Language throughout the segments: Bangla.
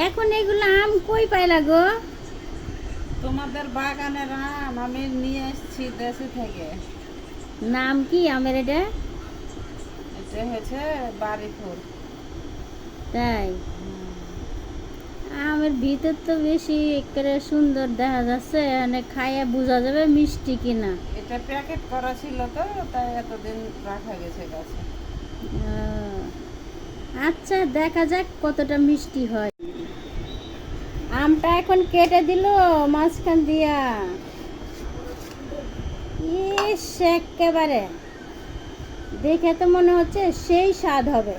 এখন এগুলো আম কই পাইলা গো? তোমাদের বাগানের আম আমি নিয়ে এসেছি দেশে থেকে। নাম কি আমের এটা? এটা হচ্ছে বাড়িফুল। তাই আমের ভিতর তো বেশি একেবারে সুন্দর দেখা যাচ্ছে, মানে খাইয়া বোঝা যাবে মিষ্টি কিনা। এটা প্যাকেট করা ছিল তো, তাই এতদিন রাখা গেছে গাছে। আচ্ছা দেখা যাক কতটা মিষ্টি হয়। আমটা এখন কেটে দিল মাঝখান দিয়া। ইস একেবারে দেখে তো মনে হচ্ছে সেই স্বাদ হবে।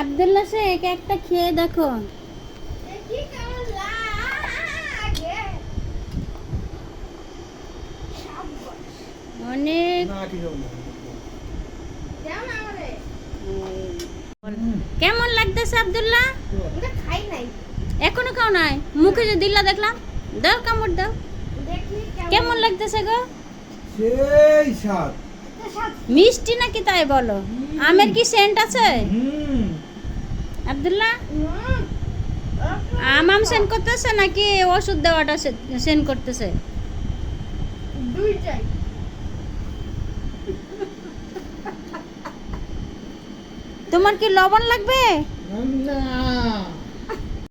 আব্দুল্লাহ শেখ একটা খেয়ে দেখো। অনেক কেমন লাগতেছে আব্দুল্লাহ? এখনো খাও নাই? মুখে যে দিল্লা দেখলাম, দাও কামড় দাও। কেমন লাগতেছে গো? সেই স্বাদ। মিষ্টি নাকি তাই বলো? আমের কি সেন্ট আছে আব্দুল্লাহ? আম সেন্ট করতেছে নাকি ওষুধ দেওয়াটা সেন্ট করতেছে? তোমার কি লবণ লাগবে? না